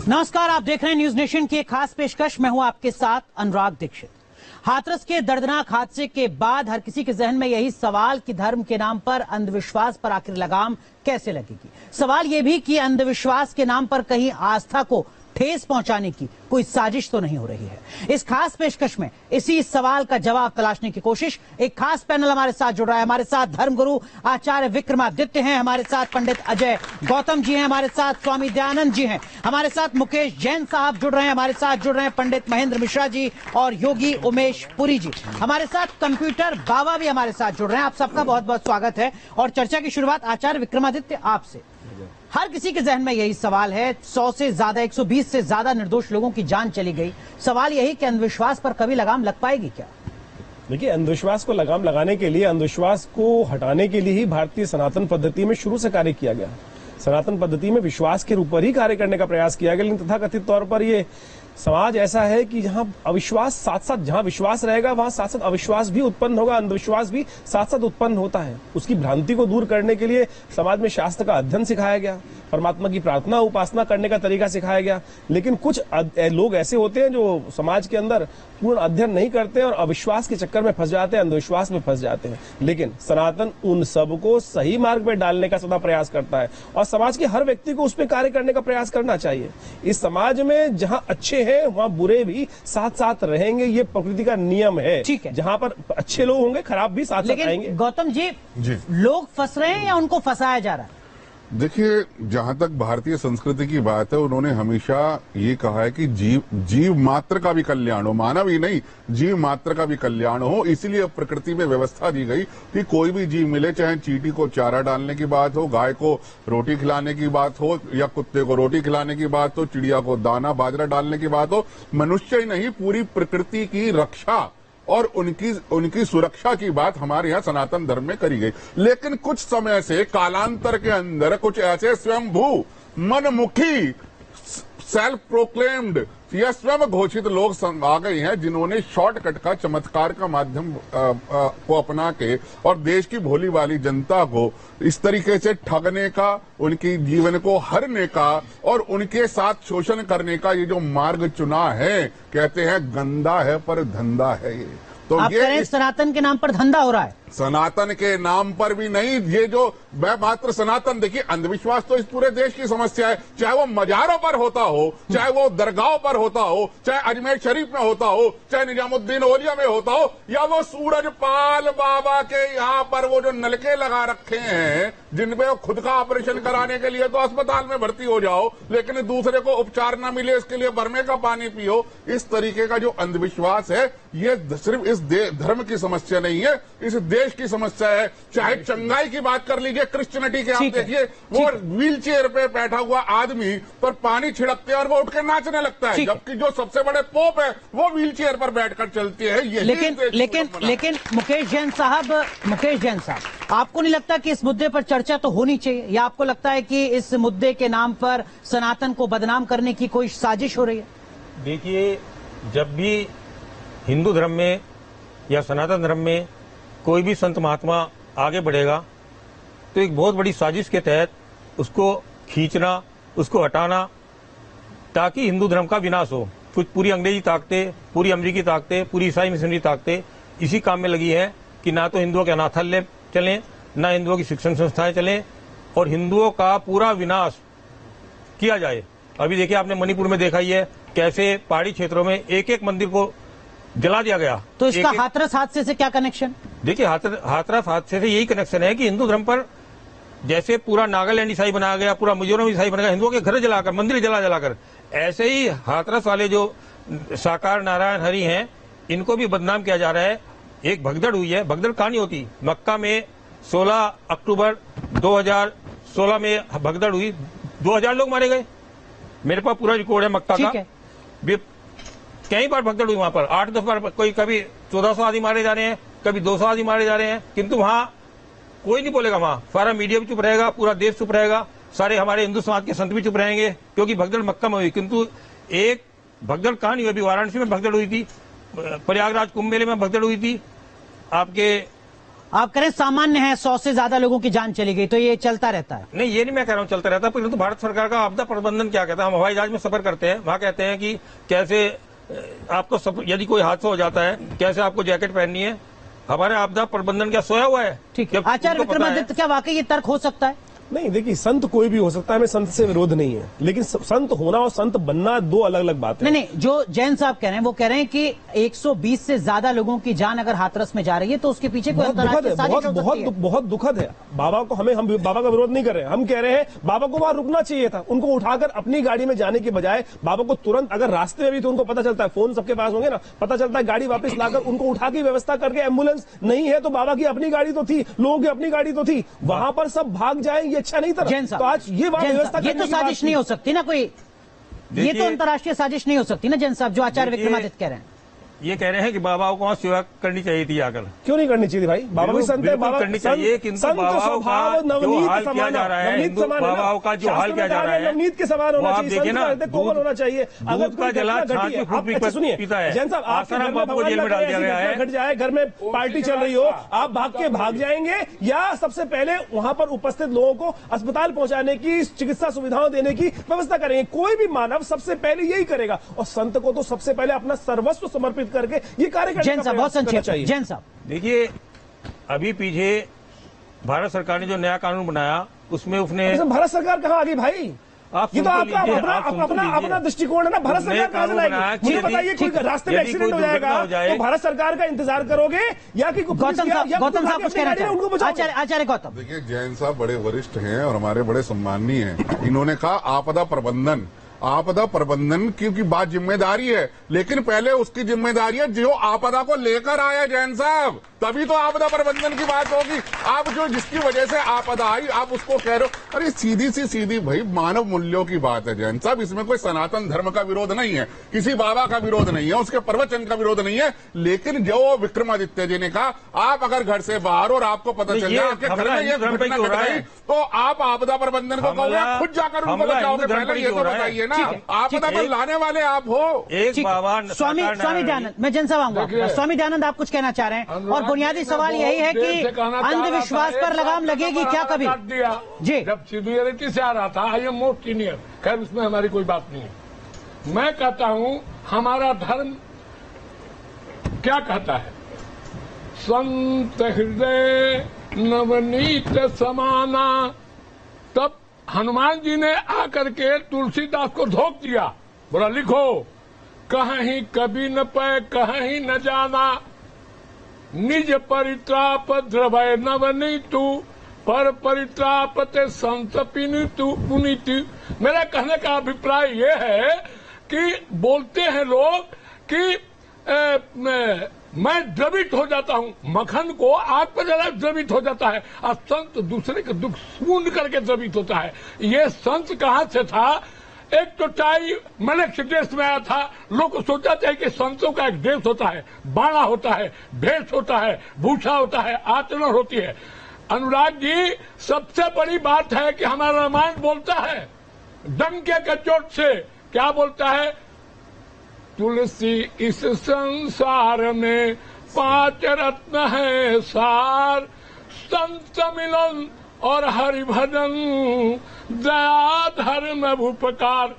नमस्कार, आप देख रहे हैं न्यूज नेशन की एक खास पेशकश। मैं हूं आपके साथ अनुराग दीक्षित। हाथरस के दर्दनाक हादसे के बाद हर किसी के जहन में यही सवाल कि धर्म के नाम पर अंधविश्वास पर आखिर लगाम कैसे लगेगी। सवाल यह भी कि अंधविश्वास के नाम पर कहीं आस्था को ठेस पहुंचाने की कोई साजिश तो नहीं हो रही है। इस खास पेशकश में इसी सवाल का जवाब तलाशने की कोशिश एक खास पैनल हमारे साथ जुड़ रहा है। हमारे साथ धर्मगुरु आचार्य विक्रमादित्य हैं, हमारे साथ पंडित अजय गौतम जी हैं, हमारे साथ स्वामी दयानंद जी हैं, हमारे साथ मुकेश जैन साहब जुड़ रहे हैं, हमारे साथ जुड़ रहे हैं पंडित महेंद्र मिश्रा जी और योगी उमेश पुरी जी, हमारे साथ कंप्यूटर बाबा भी हमारे साथ जुड़ रहे हैं। आप सबका बहुत बहुत स्वागत है। और चर्चा की शुरुआत आचार्य विक्रमादित्य आपसे। हर किसी के जहन में यही सवाल है, 100 से ज्यादा 120 से ज्यादा निर्दोष लोगों की जान चली गई। सवाल यही कि अंधविश्वास पर कभी लगाम लग पाएगी क्या? देखिए, अंधविश्वास को लगाम लगाने के लिए, अंधविश्वास को हटाने के लिए ही भारतीय सनातन पद्धति में शुरू से कार्य किया गया। सनातन पद्धति में विश्वास के रूप पर ही कार्य करने का प्रयास किया गया। लेकिन तथाकथित तौर पर ये समाज ऐसा है कि जहां अविश्वास साथ साथ, जहां विश्वास रहेगा वहां साथ साथ अविश्वास भी उत्पन्न होगा, अंधविश्वास भी साथ साथ उत्पन्न होता है। उसकी भ्रांति को दूर करने के लिए समाज में शास्त्र का अध्ययन सिखाया गया, परमात्मा की प्रार्थना उपासना करने का तरीका सिखाया गया। लेकिन कुछ लोग ऐसे होते हैं जो समाज के अंदर पूर्ण अध्ययन नहीं करते और अविश्वास के चक्कर में फंस जाते हैं, अंधविश्वास में फंस जाते हैं। लेकिन सनातन उन सबको सही मार्ग में डालने का सदा प्रयास करता है और समाज के हर व्यक्ति को उस पर कार्य करने का प्रयास करना चाहिए। इस समाज में जहां अच्छे हैं वहां बुरे भी साथ साथ रहेंगे, ये प्रकृति का नियम है। ठीक है, जहां पर अच्छे लोग होंगे खराब भी साथ साथ आएंगे। गौतम जी, लोग फंस रहे हैं या उनको फंसाया जा रहा है? देखिए, जहां तक भारतीय संस्कृति की बात है, उन्होंने हमेशा ये कहा है कि जीव मात्र का भी कल्याण हो, मानव ही नहीं जीव मात्र का भी कल्याण हो। इसीलिए प्रकृति में व्यवस्था दी गई कि कोई भी जीव मिले, चाहे चींटी को चारा डालने की बात हो, गाय को रोटी खिलाने की बात हो या कुत्ते को रोटी खिलाने की बात हो, चिड़िया को दाना बाजरा डालने की बात हो, मनुष्य ही नहीं पूरी प्रकृति की रक्षा और उनकी सुरक्षा की बात हमारे यहाँ सनातन धर्म में करी गई। लेकिन कुछ समय से कालांतर के अंदर कुछ ऐसे स्वयंभू मनमुखी सेल्फ प्रोक्लेम्ड या स्वयं घोषित लोग आ गए हैं जिन्होंने शॉर्टकट का, चमत्कार का माध्यम को अपना के और देश की भोली भाली जनता को इस तरीके से ठगने का, उनकी जीवन को हरने का और उनके साथ शोषण करने का ये जो मार्ग चुना है, कहते हैं गंदा है पर धंधा है ये। तो आप ये सनातन के नाम पर धंधा हो रहा है। सनातन के नाम पर भी नहीं, ये जो मात्र सनातन, देखिए अंधविश्वास तो इस पूरे देश की समस्या है। चाहे वो मजारों पर होता हो, चाहे वो दरगाहों पर होता हो, चाहे अजमेर शरीफ में होता हो, चाहे निजामुद्दीन औलिया में होता हो, या वो सूरजपाल बाबा के यहाँ पर वो जो नलके लगा रखे हैं जिनपे वो खुद का ऑपरेशन कराने के लिए तो अस्पताल में भर्ती हो जाओ, लेकिन दूसरे को उपचार न मिले इसके लिए बरमे का पानी पियो। इस तरीके का जो अंधविश्वास है, ये सिर्फ इस धर्म की समस्या नहीं है, इस देश की समस्या है। चाहे चंगाई की बात कर लीजिए, क्रिश्चियनिटी के, आप देखिए वो व्हील चेयर पे बैठा हुआ आदमी पर पानी छिड़कते हैं और वो उठ के नाचने लगता है, जबकि जो सबसे बड़े पोप है वो व्हील चेयर पर बैठकर चलती है। लेकिन मुकेश जैन साहब, आपको नहीं लगता कि इस मुद्दे पर चर्चा तो होनी चाहिए, या आपको लगता है कि इस मुद्दे के नाम पर सनातन को बदनाम करने की कोई साजिश हो रही है? देखिए, जब भी हिंदू धर्म में या सनातन धर्म में कोई भी संत महात्मा आगे बढ़ेगा तो एक बहुत बड़ी साजिश के तहत उसको खींचना, उसको हटाना, ताकि हिंदू धर्म का विनाश हो। कुछ पूरी अंग्रेजी ताकतें, पूरी अमेरिकी ताकतें, पूरी ईसाई मिशनरी ताकतें इसी काम में लगी है कि ना तो हिंदुओं के अनाथालय चलें, ना हिंदुओं की शिक्षण संस्थाएं चलें और हिंदुओं का पूरा विनाश किया जाए। अभी देखिए, आपने मणिपुर में देखा ही है कैसे पहाड़ी क्षेत्रों में एक एक मंदिर को जला दिया गया। तो इसका हाथरस हादसे से क्या कनेक्शन? देखिए, हाथरस हादसे से यही कनेक्शन है कि हिंदू धर्म पर जैसे पूरा नागालैंड ईसाई बनाया गया, पूरा मिजोरम ईसाई बनाया गया, हिंदुओं के घर जलाकर, मंदिर जलाकर, ऐसे ही हाथरस वाले जो साकार नारायण हरि हैं, इनको भी बदनाम किया जा रहा है। एक भगदड़ हुई है, भगदड़ कहानी होती मक्का में 16 अक्टूबर 2016 में भगदड़ हुई, 2000 लोग मारे गए। मेरे पास पूरा रिकॉर्ड है मक्का का। कई बार भगदड़ हुई वहां पर, 8-10 बार, कोई कभी 1400 आदमी मारे जा रहे हैं, कभी 200 आदमी मारे जा रहे हैं, किंतु वहां कोई नहीं बोलेगा। वहां सारा मीडिया भी चुप रहेगा, पूरा देश चुप रहेगा, सारे हमारे हिंदू समाज के संत भी चुप रहेंगे, क्योंकि भगदड़ मक्का में हुई। किंतु एक भगदड़ कहां नहीं हुई, अभी वाराणसी में भगदड़ हुई थी, प्रयागराज कुंभ मेले में भगदड़ हुई थी, आपके आप करें सामान्य है, 100 से ज्यादा लोगों की जान चली गई, तो ये चलता रहता है। नहीं, ये नहीं मैं कह रहा हूँ चलता रहता है, परंतु भारत सरकार का आपदा प्रबंधन क्या कहता है। हम हवाई जहाज में सफर करते हैं, वहां कहते हैं कि कैसे आपको यदि कोई हादसा हो जाता है कैसे आपको जैकेट पहननी है। हमारे आपदा प्रबंधन क्या सोया हुआ है? ठीक है आचार्य विक्रमादित्य, क्या वाकई ये तर्क हो सकता है? नहीं, देखिए संत कोई भी हो सकता है, हमें संत से विरोध नहीं है, लेकिन संत होना और संत बनना दो अलग अलग बातें हैं। नहीं, जो जैन साहब कह रहे हैं वो कह रहे हैं कि 120 से ज्यादा लोगों की जान अगर हाथरस में जा रही है तो उसके पीछे कोई अंतर्राष्ट्रीय साजिश हो सकती है। बहुत दुखद है। बाबा को हम बाबा का विरोध नहीं कर रहे हैं, हम कह रहे हैं बाबा को वहां रुकना चाहिए था। उनको उठाकर अपनी गाड़ी में जाने के बजाय बाबा को तुरंत, अगर रास्ते में भी तो उनको पता चलता है, फोन सबके पास होंगे ना, पता चलता है, गाड़ी वापस लाकर उनको उठा के व्यवस्था करके, एम्बुलेंस नहीं है तो बाबा की अपनी गाड़ी तो थी, लोगों की अपनी गाड़ी तो थी, वहां पर सब भाग जाए, ये अच्छा नहीं था। तो आज ये व्यवस्था, ये तो साजिश नहीं हो सकती ना कोई, ये तो अंतर्राष्ट्रीय साजिश नहीं हो सकती ना जैन साहब, जो आचार्य विक्रमादित्य कह रहे हैं। ये कह रहे हैं कि बाबा को वहाँ सेवा करनी चाहिए थी आकर। क्यों नहीं करनी चाहिए भाई? बाबा भी संत है, बाबा करनी चाहिए, किंतु बाबाओं का जो हाल किया जा रहा है, हिंदू बाबाओं का जो हाल किया जा रहा है, नवनीत के समान होना चाहिए, देखिए ना, कोमल होना चाहिए। दूध का जला छाछ में फूट पीता है। जैन साहब, आसाराम बाबू को जेल में डाल दिया गया है। घट जाए, घर में पार्टी चल रही हो, आप भाग जाएंगे या सबसे पहले वहां पर उपस्थित लोगों को अस्पताल पहुंचाने की, चिकित्सा सुविधाओं देने की व्यवस्था करेंगे? कोई भी मानव सबसे पहले यही करेगा, और संत को तो सबसे पहले अपना सर्वस्व समर्पित करके ये कार्य जैन साहब बहुत संक्षेप चाहिए। जैन साहब देखिए, अभी पीछे भारत सरकार ने जो नया कानून बनाया उसमें उसने, भारत सरकार कहाँ आ गई भाई? ये तो आपका अपना दृष्टिकोण है ना। भारत सरकार कहाँ से लाएगी? मुझे बताइए, कोई रास्ते में एक्सीडेंट हो जाएगा तो भारत सरकार का इंतजार करोगे या कि गौतम साहब कुछ कहना चाहिए? उनको आचार्य गौतम। देखिए, जैन साहब बड़े वरिष्ठ हैं और हमारे बड़े सम्माननीय हैं। इन्होंने कहा आपदा प्रबंधन की बात जिम्मेदारी है, लेकिन पहले उसकी जिम्मेदारी है जो आपदा को लेकर आया जैन साहब, तभी तो आपदा प्रबंधन की बात होगी। आप जो जिसकी वजह से आपदा आई आप उसको कह रहे हो। अरे सीधी भाई मानव मूल्यों की बात है जैन साहब। इसमें कोई सनातन धर्म का विरोध नहीं है, किसी बाबा का विरोध नहीं है, उसके प्रवचन का विरोध नहीं है, लेकिन जो विक्रमादित्य जी ने कहा, आप अगर घर से बाहर और आपको पता चल जाए आपके घर में ये घटना घट गई तो आप आपदा प्रबंधन को कहोगे, खुद जाकर उनको बचाओगे? पहले ये तो बताइए ना, आपदा पर लाने वाले आप हो। एक बाबा स्वामी दयानंद, मैं जन साहब आऊंगा। स्वामी दयानंद, आप कुछ कहना चाह रहे हैं? और बुनियादी सवाल यही है कि अंधविश्वास पर लगाम लगेगी क्या कभी? जी, जब सीनियरिटी से आ रहा था, आई एम मोस्ट सीनियर, खैर उसमें हमारी कोई बात नहीं है। मैं कहता हूं हमारा धर्म क्या कहता है? संत हृदय नवनीत समाना। तब हनुमान जी ने आकर के तुलसीदास को धोख दिया, बोला लिखो, कहीं कभी न पै कहीं न जाना, निज परित्राप द्रवय नवनीतु, पर परित्रापते संत पुनीतु। मेरा कहने का अभिप्राय ये है कि बोलते हैं लोग कि मैं द्रवित हो जाता हूं, मक्खन को आग पर जला द्रवित हो जाता है, और संत दूसरे के दुख सूंढ करके द्रवित होता है। ये संत कहां से था? एक तो टाई मलेक्ष देश में आया था, लोग सोचा था कि संतों का एक देश होता है, बाणा होता है, भेष होता है, भूषा होता है, आचरण होती है। अनुराग जी, सबसे बड़ी बात है कि हमारा रामायण बोलता है डंके के चोट से, क्या बोलता है? तुलसी इस संसार में 5 रत्न है सार, संत मिलन और हरिभजन, दया धर्म उपकार।